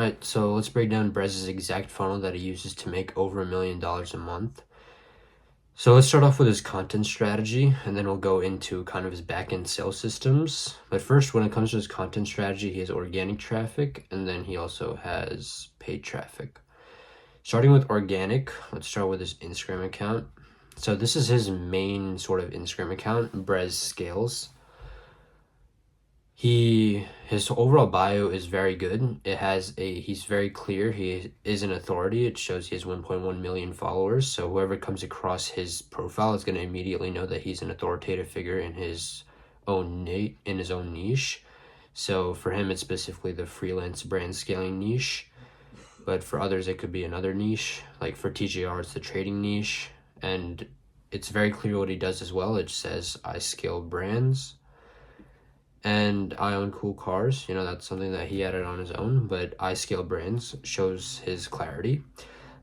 Alright, so let's break down Brez's exact funnel that he uses to make over $1 million a month. So let's start off with his content strategy, and then we'll go into kind of his back-end sales systems. But first, when it comes to his content strategy, he has organic traffic, and then he also has paid traffic. Starting with organic, let's start with his Instagram account. So this is his main sort of Instagram account, Brez Scales. His overall bio is very good. He's very clear. He is an authority. It shows he has 1.1 million followers. So whoever comes across his profile is going to immediately know that he's an authoritative figure in his own niche. So for him, it's specifically the freelance brand scaling niche. But for others, it could be another niche. Like for TJR, it's the trading niche. And it's very clear what he does as well. It says, I scale brands. And I own cool cars. That's something that he added on his own, but I scale brands shows his clarity.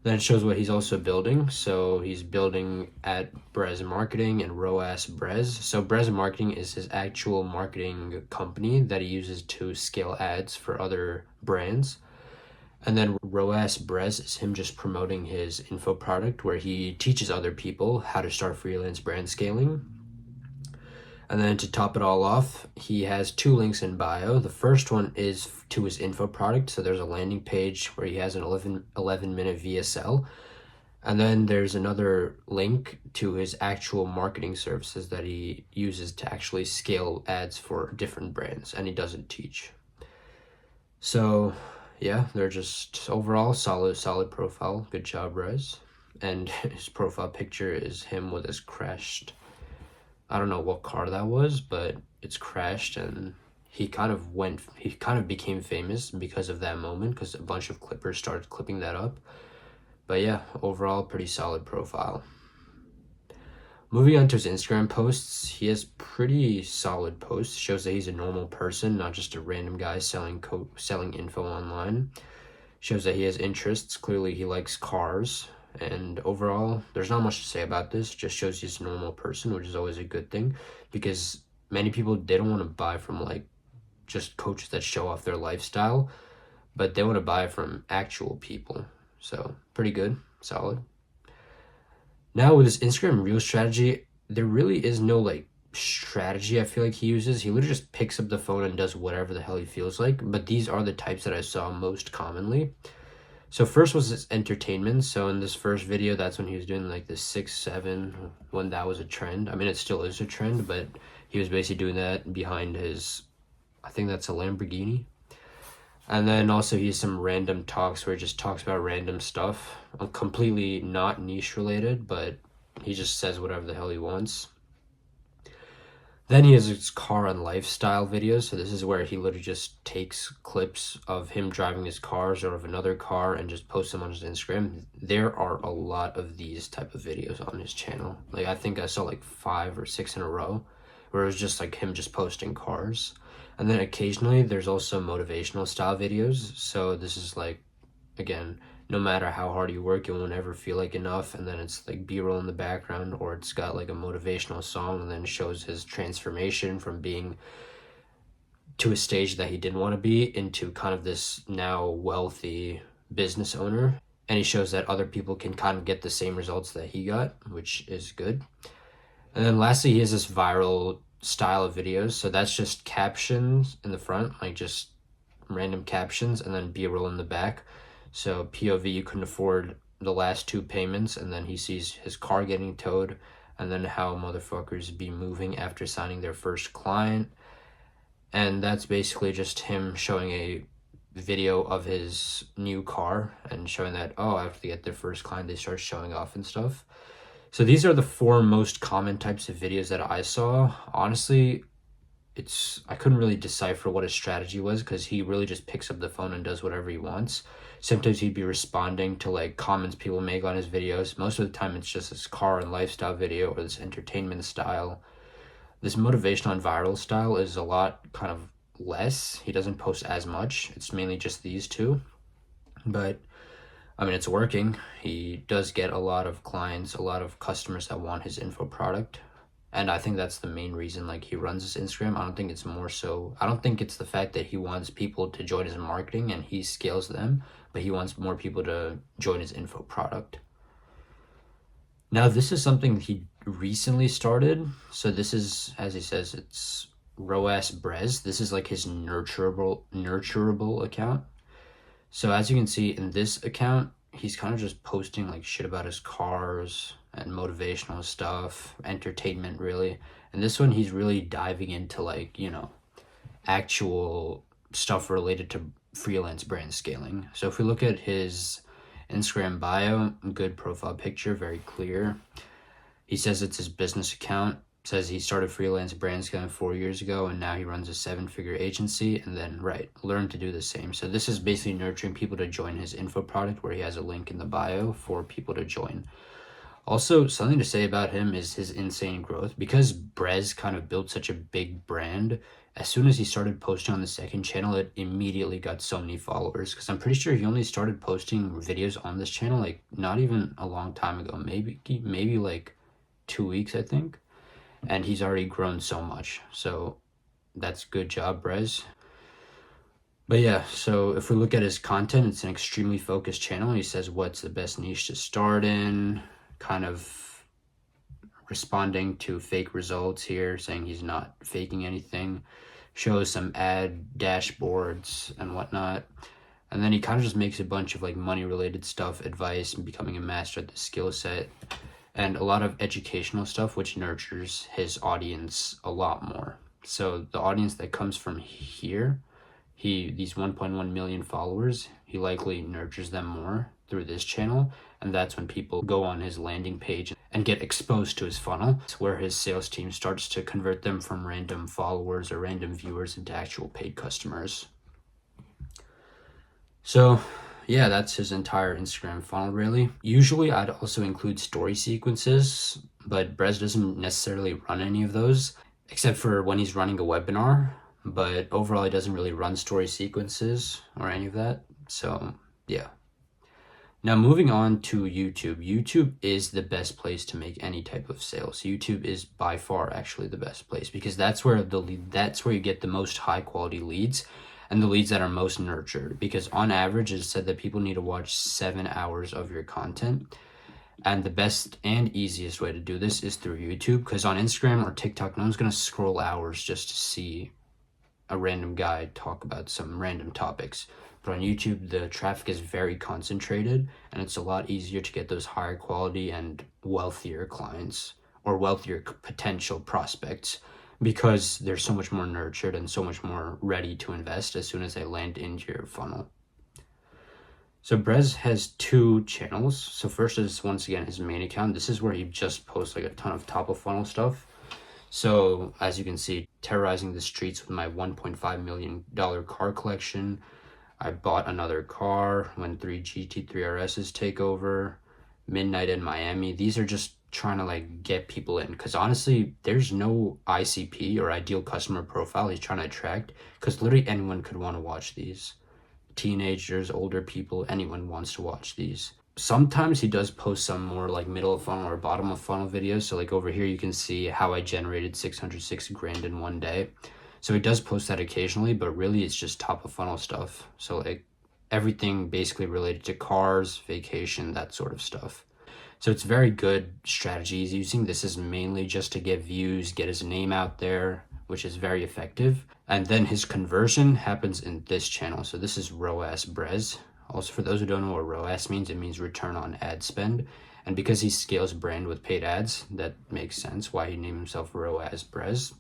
Then it shows what he's also building. So he's building at Brez Marketing and ROAS Brez. So Brez Marketing is his actual marketing company that he uses to scale ads for other brands. And then ROAS Brez is him just promoting his info product where he teaches other people how to start freelance brand scaling. And then to top it all off, he has 2 links in bio. The first one is to his info product. So there's a landing page where he has an 11-minute VSL. And then there's another link to his actual marketing services that he uses to actually scale ads for different brands. And he doesn't teach. So yeah, they're just overall solid profile. Good job, Rez. And his profile picture is him with his crashed, I don't know what car that was, but it's crashed, and he kind of became famous because of that moment, because a bunch of clippers started clipping that up. But yeah, overall, pretty solid profile. Moving on to his Instagram posts, he has pretty solid posts. Shows that he's a normal person, not just a random guy selling info online. Shows that he has interests. Clearly, he likes cars. And overall, there's not much to say about this. Just shows he's a normal person, which is always a good thing, because many people, they don't want to buy from just coaches that show off their lifestyle, but they want to buy from actual people. So pretty good, solid. Now with his Instagram Reel strategy, there really is no strategy I feel like he uses. He literally just picks up the phone and does whatever the hell he feels like. But these are the types that I saw most commonly. So first was his entertainment. So in this first video, that's when he was doing the 6-7, when that was a trend. I mean, it still is a trend, but he was basically doing that behind his, I think that's a Lamborghini. And then also he has some random talks where he just talks about random stuff, completely not niche related, but he just says whatever the hell he wants. Then he has his car and lifestyle videos. So this is where he literally just takes clips of him driving his cars or of another car and just posts them on his Instagram. There are a lot of these type of videos on his channel. I think I saw 5 or 6 in a row where it was just him just posting cars. And then occasionally there's also motivational style videos. So this is again, no matter how hard you work, you won't ever feel like enough. And then it's B-roll in the background, or it's got a motivational song, and then shows his transformation from being to a stage that he didn't want to be into kind of this now wealthy business owner. And he shows that other people can kind of get the same results that he got, which is good. And then lastly, he has this viral style of videos. So that's just captions in the front, just random captions, and then B-roll in the back. So POV, you couldn't afford the last 2 payments, and then he sees his car getting towed, and then how motherfuckers be moving after signing their first client. And that's basically just him showing a video of his new car and showing that, after they get their first client, they start showing off and stuff. So these are the 4 most common types of videos that I saw. Honestly, I couldn't really decipher what his strategy was, because he really just picks up the phone and does whatever he wants. Sometimes he'd be responding to comments people make on his videos. Most of the time it's just this car and lifestyle video or this entertainment style. This motivational and viral style is a lot kind of less. He doesn't post as much. It's mainly just these 2. But I mean, it's working. He does get a lot of clients, a lot of customers that want his info product. And I think that's the main reason like he runs his Instagram. I don't think it's more so, I don't think it's the fact that he wants people to join his marketing and he scales them, but he wants more people to join his info product. Now, this is something he recently started. So this is, as he says, it's brez. This is like his nurturable account. So as you can see in this account, he's kind of just posting like shit about his cars and motivational stuff, entertainment really. And this one, he's really diving into like, you know, actual stuff related to freelance brand scaling. So if we look at his Instagram bio, good profile picture, very clear. He says it's his business account. Says he started freelance brand scaling 4 years ago and now he runs a 7-figure agency, and then learn to do the same. So this is basically nurturing people to join his info product, where he has a link in the bio for people to join. Also, something to say about him is his insane growth. Because Brez kind of built such a big brand, as soon as he started posting on the second channel, it immediately got so many followers. Because I'm pretty sure he only started posting videos on this channel like not even a long time ago, maybe like 2 weeks, I think. And he's already grown so much. So that's good job, Brez. But yeah, so if we look at his content, it's an extremely focused channel. He says what's the best niche to start in, kind of responding to fake results here, saying he's not faking anything, shows some ad dashboards and whatnot. And then he kind of just makes a bunch of like money related stuff, advice, and becoming a master at the skill set, and a lot of educational stuff, which nurtures his audience a lot more. So the audience that comes from here, these 1.1 million followers, he likely nurtures them more through this channel. And that's when people go on his landing page and get exposed to his funnel. It's where his sales team starts to convert them from random followers or random viewers into actual paid customers. So yeah, that's his entire Instagram funnel really. Usually I'd also include story sequences, but Brez doesn't necessarily run any of those, except for when he's running a webinar. But overall, he doesn't really run story sequences or any of that. So yeah. Now moving on to YouTube. YouTube is the best place to make any type of sales. YouTube is by far actually the best place, because that's where you get the most high quality leads, and the leads that are most nurtured. Because on average, it's said that people need to watch 7 hours of your content. And the best and easiest way to do this is through YouTube, because on Instagram or TikTok, no one's going to scroll hours just to see a random guy talk about some random topics. But on YouTube, the traffic is very concentrated, and it's a lot easier to get those higher quality and wealthier clients, or wealthier potential prospects, because they're so much more nurtured and so much more ready to invest as soon as they land into your funnel. So Brez has 2 channels. So first is, once again, his main account. This is where he just posts like a ton of top of funnel stuff. So as you can see, terrorizing the streets with my $1.5 million car collection. I bought another car when 3 GT3 RSs take over. Midnight in Miami. These are just trying to like get people in, because honestly, there's no ICP or ideal customer profile he's trying to attract, because literally anyone could want to watch these. Teenagers, older people, anyone wants to watch these. Sometimes he does post some more like middle of funnel or bottom of funnel videos. So like over here, you can see how I generated 606 grand in one day. So he does post that occasionally, but really it's just top of funnel stuff. So like everything basically related to cars, vacation, that sort of stuff. So it's very good strategy he's using. This is mainly just to get views, get his name out there, which is very effective. And then his conversion happens in this channel. So this is ROAS Brez. Also, for those who don't know what ROAS means, it means return on ad spend. And because he scales brand with paid ads, that makes sense why he named himself ROAS Brez.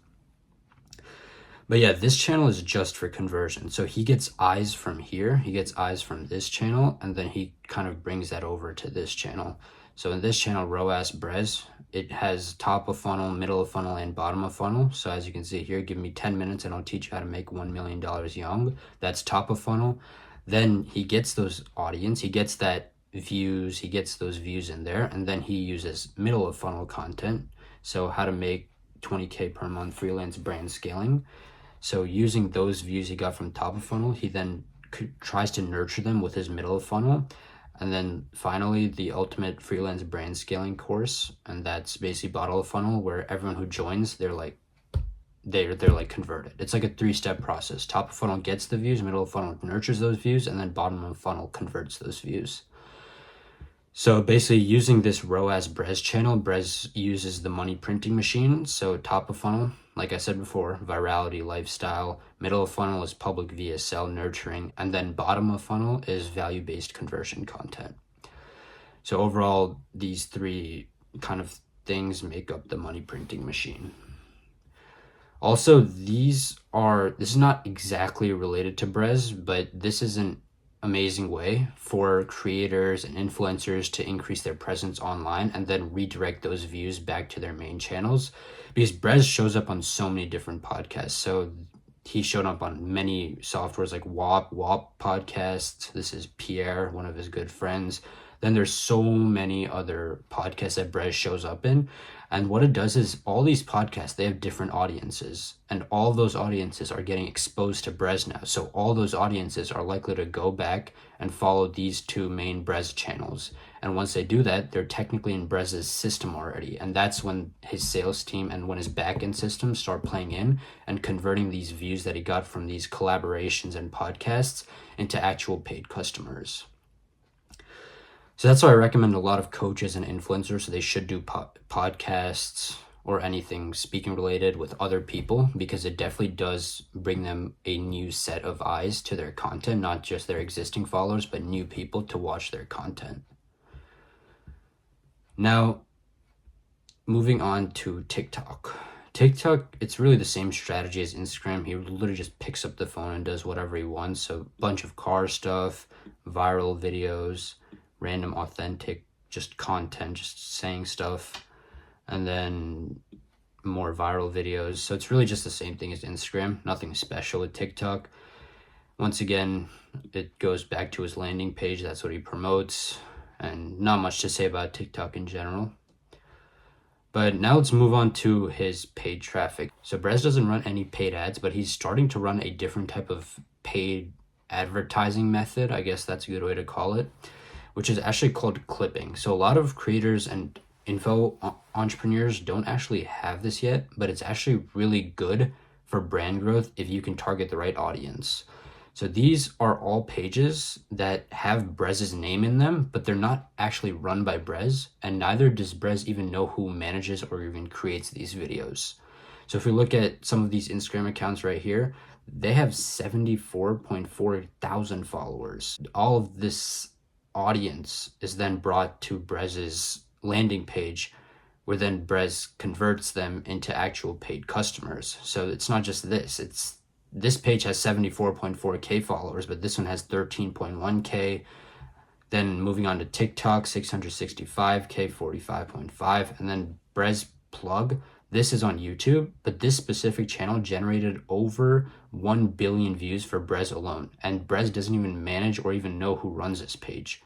But yeah, this channel is just for conversion. So he gets eyes from here, he gets eyes from this channel, and then he kind of brings that over to this channel. So in this channel, ROAS Brez, it has top of funnel, middle of funnel, and bottom of funnel. So as you can see here, give me 10 minutes and I'll teach you how to make $1 million young. That's top of funnel. Then he gets those audience, he gets that views, he gets those views in there, and then he uses middle of funnel content. So how to make 20K per month freelance brand scaling. So using those views he got from top of funnel, he then tries to nurture them with his middle of funnel. And then finally, the ultimate freelance brand scaling course, and that's basically bottle of funnel, where everyone who joins, they're like converted. It's like a 3-step process. Top of funnel gets the views, middle of funnel nurtures those views, and then bottom of funnel converts those views. So basically, using this ROAS brez channel, brez uses the money printing machine. So top of funnel, like I said before, virality, lifestyle. Middle of funnel is public VSL nurturing, and then bottom of funnel is value-based conversion content. So overall, these 3 kind of things make up the money printing machine. Also, this is not exactly related to brez, but this is an amazing way for creators and influencers to increase their presence online and then redirect those views back to their main channels, because brez shows up on so many different podcasts. So he showed up on many softwares like WAP podcasts. This is Pierre, one of his good friends. Then there's so many other podcasts that brez shows up in. And what it does is all these podcasts, they have different audiences, and all those audiences are getting exposed to brez now. So all those audiences are likely to go back and follow these 2 main brez channels. And once they do that, they're technically in brez's system already. And that's when his sales team and when his backend systems start playing in and converting these views that he got from these collaborations and podcasts into actual paid customers. So that's why I recommend a lot of coaches and influencers. So they should do podcasts or anything speaking related with other people, because it definitely does bring them a new set of eyes to their content, not just their existing followers, but new people to watch their content. Now, moving on to TikTok. TikTok, it's really the same strategy as Instagram. He literally just picks up the phone and does whatever he wants. So a bunch of car stuff, viral videos, random authentic just content, just saying stuff, and then more viral videos. So it's really just the same thing as Instagram, nothing special with TikTok. Once again, it goes back to his landing page. That's what he promotes, and not much to say about TikTok in general. But now let's move on to his paid traffic. So brez doesn't run any paid ads, but he's starting to run a different type of paid advertising method. I guess that's a good way to call it, which is actually called clipping. So a lot of creators and info entrepreneurs don't actually have this yet, but it's actually really good for brand growth if you can target the right audience. So these are all pages that have brez's name in them, but they're not actually run by brez, and neither does brez even know who manages or even creates these videos. So if we look at some of these Instagram accounts right here, they have 74.4 thousand followers. All of this audience is then brought to brez's landing page, where then brez converts them into actual paid customers. So it's not just this page has 74.4k followers, but this one has 13.1k. Then moving on to TikTok, 665k, 45.5, and then brez plug. This is on YouTube, but this specific channel generated over 1 billion views for brez alone, and brez doesn't even manage or even know who runs this page.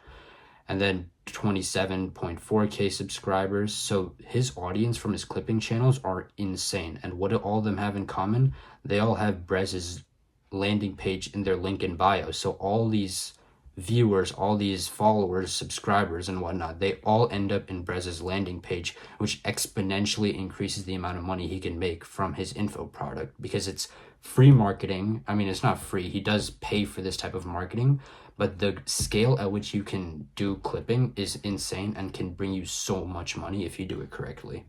And then 27.4k subscribers. So his audience from his clipping channels are insane. And what do all of them have in common? They all have brez's landing page in their link in bio. So all these viewers, all these followers, subscribers, and whatnot, they all end up in brez's landing page, which exponentially increases the amount of money he can make from his info product, because it's free marketing. I mean, it's not free. He does pay for this type of marketing, but the scale at which you can do clipping is insane and can bring you so much money if you do it correctly.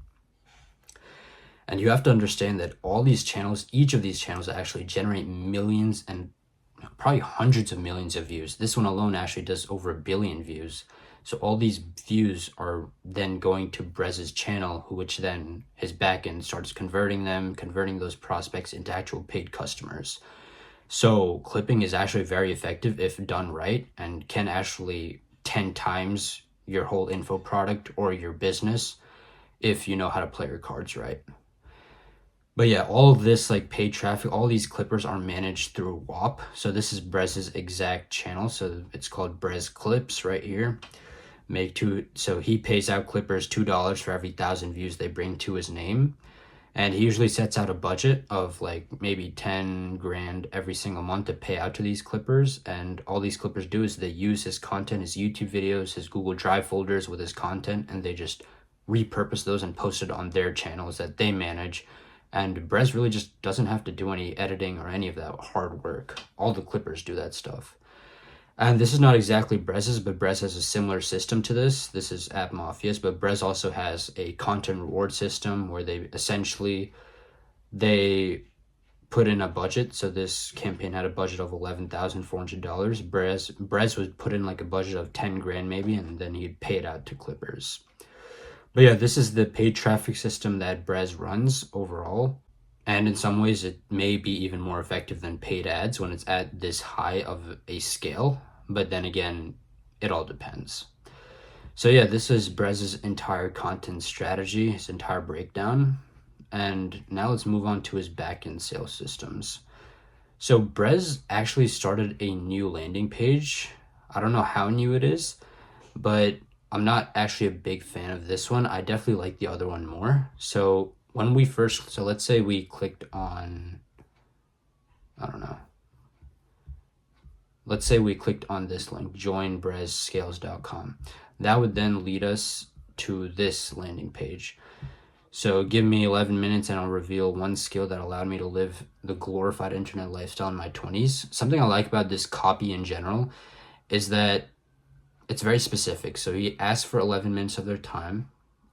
And you have to understand that all these channels, each of these channels actually generate millions and probably hundreds of millions of views. This one alone actually does over 1 billion views. So all these views are then going to brez's channel, which then his backend starts converting those prospects into actual paid customers. So clipping is actually very effective if done right, and can actually 10 times your whole info product or your business if you know how to play your cards right. But yeah, all of this like paid traffic, all these clippers are managed through WAP. So this is brez's exact channel. So it's called brez clips right here. So he pays out clippers $2 for every 1,000 views they bring to his name. And he usually sets out a budget of like maybe 10 grand every single month to pay out to these clippers. And all these clippers do is they use his content, his YouTube videos, his Google Drive folders with his content, and they just repurpose those and post it on their channels that they manage. And Brez really just doesn't have to do any editing or any of that hard work. All the clippers do that stuff. And this is not exactly Brez's, but Brez has a similar system to this. This is App Mafia's, but Brez also has a content reward system where they put in a budget. So this campaign had a budget of $11,400. Brez would put in like a budget of 10 grand maybe, and then he'd pay it out to clippers. But yeah, this is the paid traffic system that Brez runs overall. And in some ways, it may be even more effective than paid ads when it's at this high of a scale. But then again, it all depends. So yeah, this is Brez's entire content strategy, his entire breakdown. And now let's move on to his backend sales systems. So Brez actually started a new landing page. I don't know how new it is, but I'm not actually a big fan of this one. I definitely like the other one more. So let's say we clicked on, let's say we clicked on this link, joinbrezscales.com. That would then lead us to this landing page. So give me 11 minutes and I'll reveal one skill that allowed me to live the glorified internet lifestyle in my 20s. Something I like about this copy in general is that it's very specific. So he asks for 11 minutes of their time,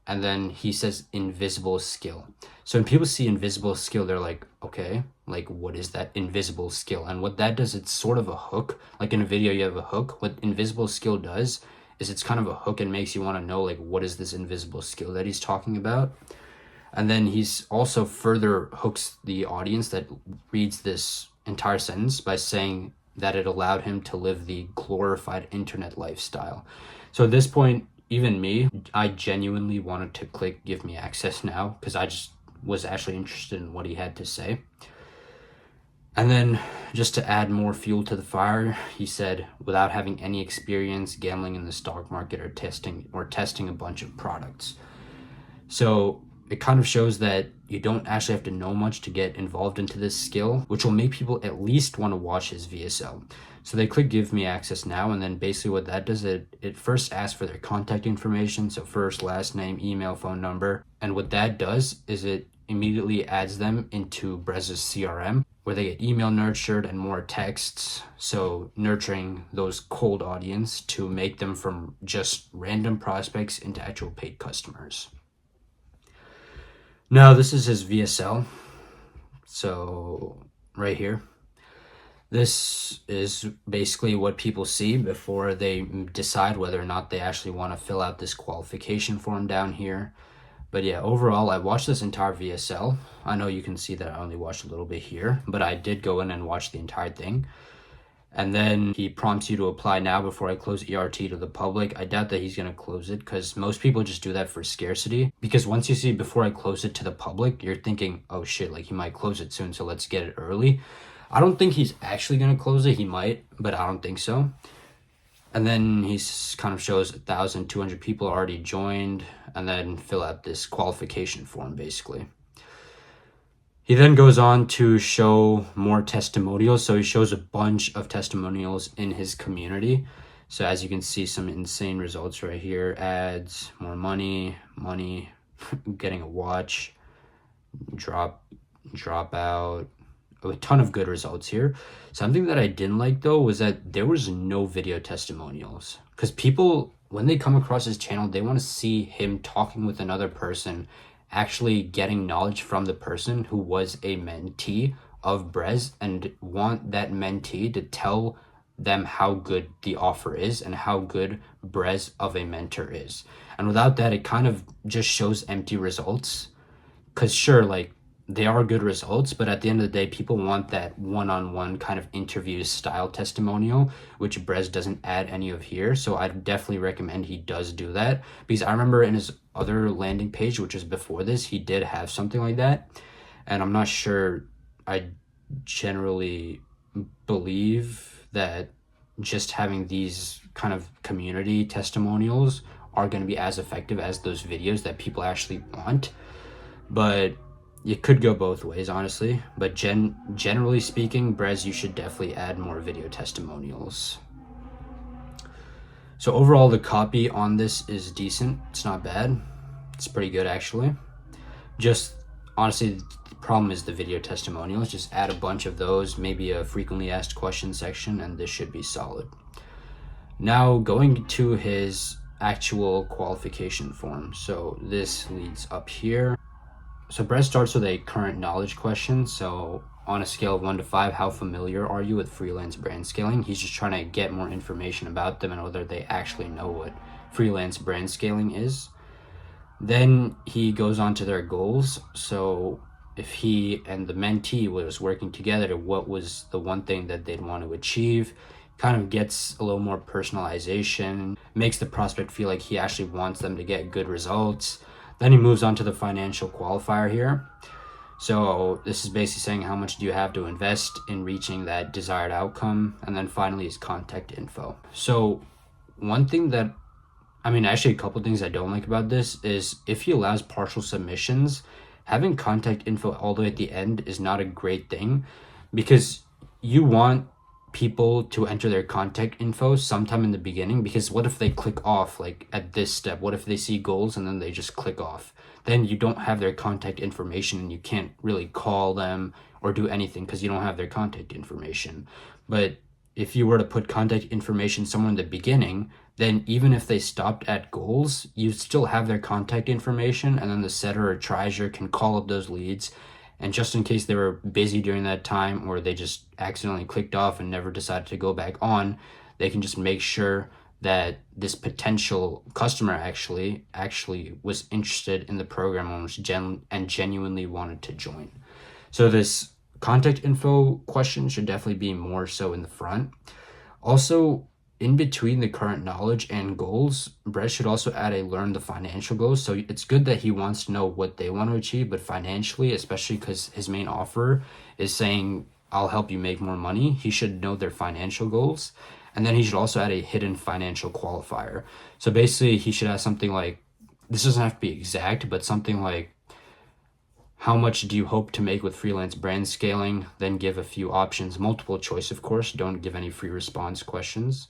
and then he says invisible skill. So when people see invisible skill, they're like, okay, like what is that invisible skill? And what that does, it's sort of a hook. Like in a video, you have a hook. What invisible skill does is it's kind of a hook and makes you want to know, like, what is this invisible skill that he's talking about? And then he's also further hooks the audience that reads this entire sentence by saying that it allowed him to live the glorified internet lifestyle. So at this point, even me, I genuinely wanted to click give me access now because I just was actually interested in what he had to say. And then just to add more fuel to the fire, he said, without having any experience gambling in the stock market or testing a bunch of products. So it kind of shows that you don't actually have to know much to get involved into this skill, which will make people at least want to watch his VSL. So they click give me access now, and then basically what that does, it first asks for their contact information, so first, last name, email, phone number. And what that does is it immediately adds them into Brez's CRM, where they get email nurtured and more texts, so nurturing those cold audience to make them from just random prospects into actual paid customers. Now this is his VSL, so right here. This is basically what people see before they decide whether or not they actually want to fill out this qualification form down here. But yeah, overall, I watched this entire VSL. I know you can see that I only watched a little bit here, but I did go in and watch the entire thing. And then he prompts you to apply now before I close ERT to the public. I doubt that he's going to close it because most people just do that for scarcity. Because once you see before I close it to the public, you're thinking, oh shit, like he might close it soon, so let's get it early. I don't think he's actually going to close it. He might, but I don't think so. And then he kind of shows 1,200 people already joined, and then fill out this qualification form, basically. He then goes on to show more testimonials. So he shows a bunch of testimonials in his community. So as you can see, some insane results right here. Ads, more money, getting a watch, drop out. A ton of good results here. Something that I didn't like though was that there was no video testimonials, because people, when they come across his channel, they want to see him talking with another person, actually getting knowledge from the person who was a mentee of Brez, and want that mentee to tell them how good the offer is and how good Brez of a mentor is. And without that, it kind of just shows empty results. Because sure, like, they are good results, but at the end of the day, people want that one-on-one kind of interview style testimonial, which Brez doesn't add any of here. So I'd definitely recommend he does do that, because I remember in his other landing page, which is before this, he did have something like that. And I'm not sure, I generally believe that just having these kind of community testimonials are going to be as effective as those videos that people actually want. But it could go both ways, honestly. But generally speaking, Brez, you should definitely add more video testimonials. So overall, the copy on this is decent. It's not bad. It's pretty good, actually. Just honestly, the problem is the video testimonials. Just add a bunch of those, maybe a frequently asked questions section, and this should be solid. Now going to his actual qualification form. So this leads up here. So Brett starts with a current knowledge question. So on a scale of 1 to 5, how familiar are you with freelance brand scaling? He's just trying to get more information about them and whether they actually know what freelance brand scaling is. Then he goes on to their goals. So if he and the mentee was working together, what was the one thing that they'd want to achieve? Kind of gets a little more personalization, makes the prospect feel like he actually wants them to get good results. Then he moves on to the financial qualifier here. So this is basically saying how much do you have to invest in reaching that desired outcome. And then finally is contact info. So one thing that, actually a couple things I don't like about this is if he allows partial submissions, having contact info all the way at the end is not a great thing, because you want people to enter their contact info sometime in the beginning, because what if they click off like at this step? What if they see goals and then they just click off? Then you don't have their contact information and you can't really call them or do anything because you don't have their contact information. But if you were to put contact information somewhere in the beginning, then even if they stopped at goals, you still have their contact information, and then the setter or triger can call up those leads. And just in case they were busy during that time or they just accidentally clicked off and never decided to go back on, they can just make sure that this potential customer actually was interested in the program and genuinely wanted to join. So this contact info question should definitely be more so in the front. Also, in between the current knowledge and goals, Brett should also add a learn the financial goals. So it's good that he wants to know what they want to achieve, but financially, especially because his main offer is saying, I'll help you make more money, he should know their financial goals. And then he should also add a hidden financial qualifier. So basically, he should have something like, this doesn't have to be exact, but something like, how much do you hope to make with freelance brand scaling? Then give a few options, multiple choice, of course. Don't give any free response questions.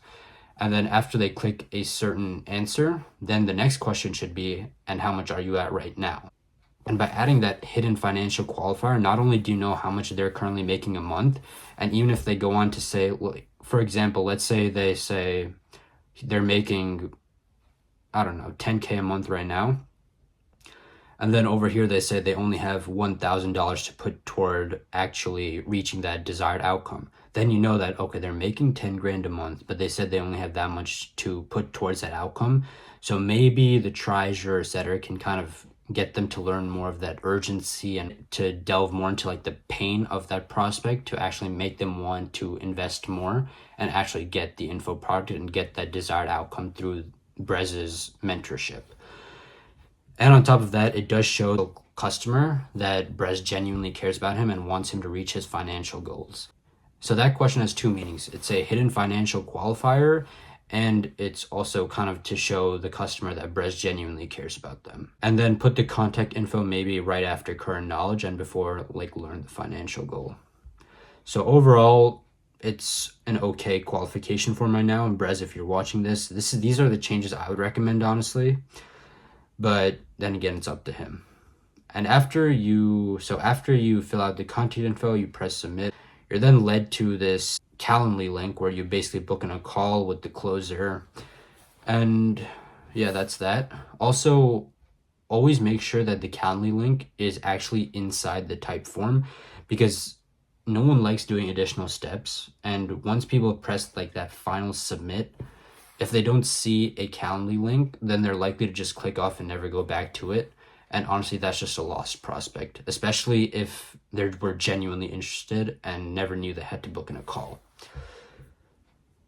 And then after they click a certain answer, then the next question should be, and how much are you at right now? And by adding that hidden financial qualifier, not only do you know how much they're currently making a month, and even if they go on to say, for example, let's say they say they're making, 10K a month right now. And then over here, they say they only have $1,000 to put toward actually reaching that desired outcome. Then you know that, okay, they're making 10 grand a month, but they said they only have that much to put towards that outcome. So maybe the triger, et cetera, can kind of get them to learn more of that urgency and to delve more into like the pain of that prospect to actually make them want to invest more and actually get the info product and get that desired outcome through Brez's mentorship. And on top of that, it does show the customer that Brez genuinely cares about him and wants him to reach his financial goals. So that question has two meanings. It's a hidden financial qualifier, and it's also kind of to show the customer that Brez genuinely cares about them. And then put the contact info maybe right after current knowledge and before learn the financial goal. So overall, it's an okay qualification form right now. And Brez, if you're watching these are the changes I would recommend, honestly. But then again, it's up to him. And after you fill out the contact info, you press submit, you're then led to this Calendly link where you basically book in a call with the closer. And yeah, that's that. Also, always make sure that the Calendly link is actually inside the type form, because no one likes doing additional steps. And once people press that final submit, if they don't see a Calendly link, then they're likely to just click off and never go back to it. And honestly, that's just a lost prospect, especially if they were genuinely interested and never knew they had to book in a call.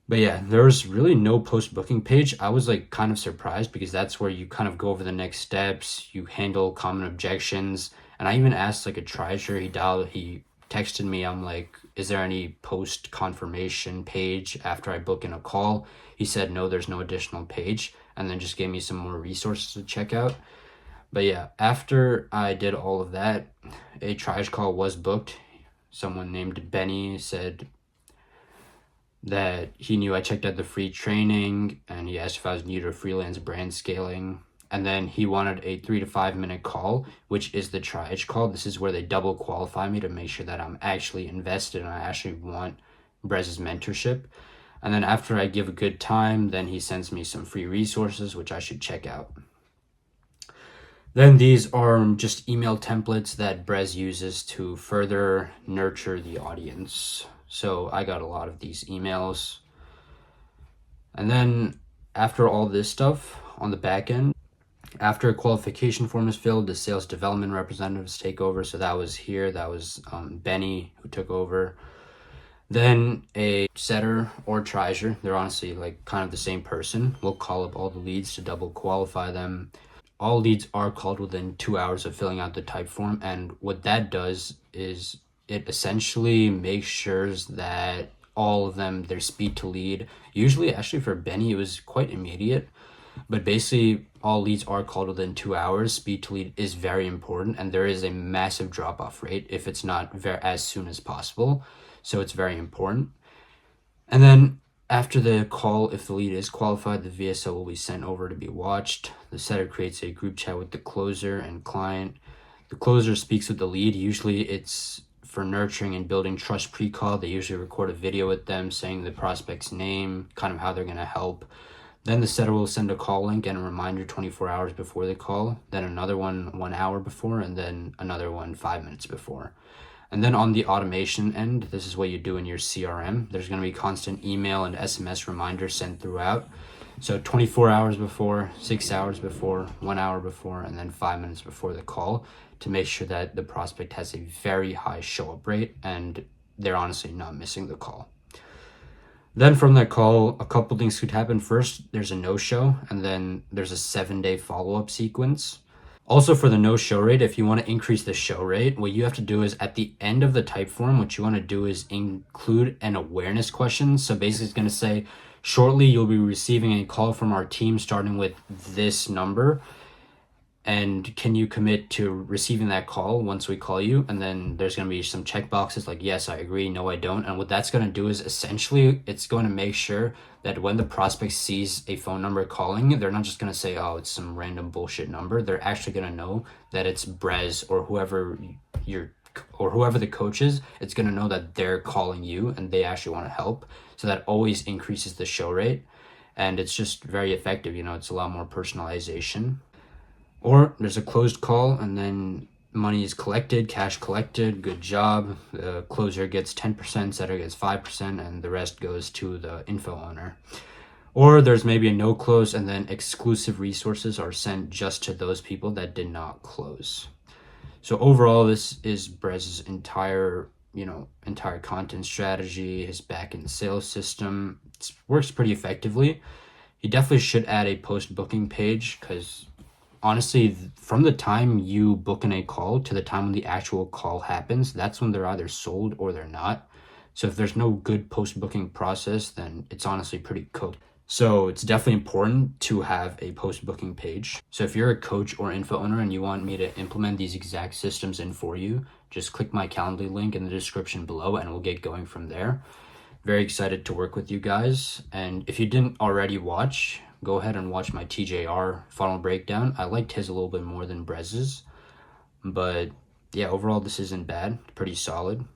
But yeah, there was really no post-booking page. I was kind of surprised, because that's where you kind of go over the next steps, you handle common objections. And I even asked a triger, he texted me, I'm like, is there any post confirmation page after I book in a call? He said, no, there's no additional page, and then just gave me some more resources to check out. But yeah, after I did all of that, a triage call was booked. Someone named Benny said that he knew I checked out the free training, and he asked if I was new to freelance brand scaling. And then he wanted a 3 to 5 minute call, which is the triage call. This is where they double qualify me to make sure that I'm actually invested and I actually want Brez's mentorship. And then after I give a good time, then he sends me some free resources, which I should check out. Then these are just email templates that Brez uses to further nurture the audience. So I got a lot of these emails. And then after all this stuff on the back end, after a qualification form is filled, the sales development representatives take over. So that was here. That was Benny who took over. Then a setter or triger, they're honestly like kind of the same person, will call up all the leads to double qualify them. All leads are called within 2 hours of filling out the type form. And what that does is it essentially makes sure that all of them, their speed to lead, usually actually for Benny, it was quite immediate. But basically, all leads are called within 2 hours. Speed to lead is very important, and there is a massive drop-off rate if it's not as soon as possible. So it's very important. And then after the call, if the lead is qualified, the VSO will be sent over to be watched. The setter creates a group chat with the closer and client. The closer speaks with the lead. Usually it's for nurturing and building trust pre-call. They usually record a video with them saying the prospect's name, kind of how they're going to help. Then the setter will send a call link and a reminder 24 hours before the call, then another one 1 hour before, and then another one 5 minutes before. And then on the automation end, this is what you do in your CRM. There's going to be constant email and SMS reminders sent throughout. So 24 hours before, 6 hours before, 1 hour before, and then 5 minutes before the call to make sure that the prospect has a very high show-up rate and they're honestly not missing the call. Then from that call, a couple things could happen. First, there's a no-show, and then there's a 7-day follow-up sequence. Also, for the no-show rate, if you want to increase the show rate, what you have to do is at the end of the type form, what you want to do is include an awareness question. So basically it's going to say, shortly you'll be receiving a call from our team starting with this number. And can you commit to receiving that call once we call you? And then there's going to be some check boxes like, yes, I agree, no, I don't. And what that's going to do is essentially it's going to make sure that when the prospect sees a phone number calling, they're not just going to say, oh, it's some random bullshit number. They're actually going to know that it's Brez or whoever the coach is. It's going to know that they're calling you and they actually want to help. So that always increases the show rate. And it's just very effective. It's a lot more personalization. Or there's a closed call and then money is collected, cash collected, good job. The closer gets 10%, setter gets 5%, and the rest goes to the info owner. Or there's maybe a no close and then exclusive resources are sent just to those people that did not close. So overall, this is Brez's entire content strategy, his back-end sales system. It works pretty effectively. He definitely should add a post-booking page because honestly, from the time you book in a call to the time when the actual call happens, that's when they're either sold or they're not. So if there's no good post-booking process, then it's honestly pretty cooked. So it's definitely important to have a post-booking page. So if you're a coach or info owner and you want me to implement these exact systems in for you, just click my Calendly link in the description below and we'll get going from there. Very excited to work with you guys. And if you didn't already watch, go ahead and watch my TJR funnel breakdown. I liked his a little bit more than Brez's. But yeah, overall, this isn't bad. Pretty solid.